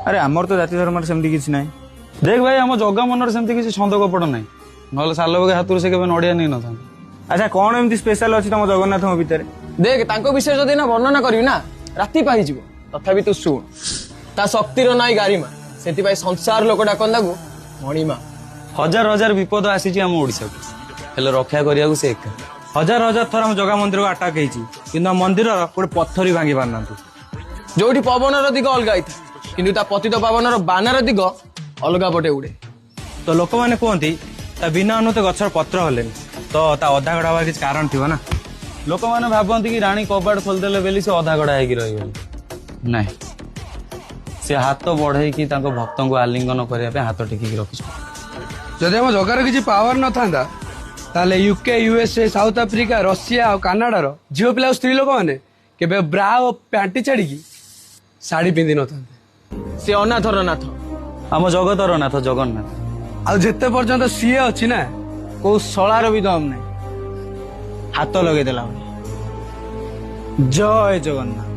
আরে আমার তো জাতি ধর্মের সেমতি কিছু নাই। দেখ ভাই ଆମ ଜଗା ମନରେ ସେମିତି କିଛି ଛନ୍ଦ କପଟ ନାହିଁ, ନହେଲେ ସାଲବେଗ ହାତରୁ ସେ କେବେ ନଡିଆ ନେଇନଥାନ୍ତେ। ଆଚ୍ଛା କଣ ଏମିତି ସ୍ପେଶାଲ ଅଛି ତମ ଜଗନ୍ନାଥଙ୍କ ଭିତରେ? देख तांको विषय जदि ना वर्णना करी ना राति पाइजिव, तथापि तू शुण ता शक्तिर नाई गारिमा, सेति भाई संसार लोक डाकन ताकू मणिमा। हजार हजार विपद ଆସିଛି ଆମ ଓଡିଶାକୁ, ହେଲେ ରକ୍ଷା କରିବାକୁ ସେ ଏକା। हजार हजार थर हम जगह मंदिर को अटैक ହେଇଛି, କିନ୍ତୁ ଆମ ମନ୍ଦିରର ଗୋଟେ ପଥର ବି ଭାଙ୍ଗି ପାରୁନାହାନ୍ତି। जोठी पवनर दिग अलगा था किंतु ता पतित पावनर बानर दिग अलगा पटे उड़े। ତ ଲୋକମାନେ କୁହନ୍ତି ତା ବିନା ଅନୁତ ଗଛର ପତ୍ର ହଲେନି, ତ ତା ଅଧା ଗଡା ହବାର କିଛି କାରଣ ଥିବ ନା। ଲୋକମାନେ ଭାବନ୍ତି କି ରାଣୀ କବାଟ ଖୋଲିଦେଲେ ବୋଲି ସେ ଅଧା ଗଡା ହେଇକି ରହିଗଲେ। ନାଇଁ, ସେ ହାତ ବଢେଇକି ତାଙ୍କ ଭକ୍ତଙ୍କୁ ଆଲିଙ୍ଗନ କରିବା ପାଇଁ ହାତ ଟେକିକି ରଖିଛନ୍ତି। ଯଦି ଆମ ଜଗାର କିଛି ପାୱାର ନଥାନ୍ତା ତାହେଲେ UK, USA, south Africa, Russia ଆଉ କାନାଡାର ଝିଅ ପିଲା ଆଉ ସ୍ତ୍ରୀ ଲୋକମାନେ କେବେ ବ୍ରା ଓ ପ୍ୟାଣ୍ଟି ଛାଡିକି ଶାଢୀ ପିନ୍ଧି ନଥାନ୍ତେ। से अनाथर नाथ ଆମ ଜଗତର ନାଥ ଜଗନ୍ନାଥ। ଆଉ ଯେତେ ପର୍ଯ୍ୟନ୍ତ ସିଏ ଅଛି ନା, କୋଉ ଶଳାର ବି ଦମ ନାହିଁ ହାତ ଲଗେଇଦେଲା। ଜୟ ଜଗନ୍ନାଥ।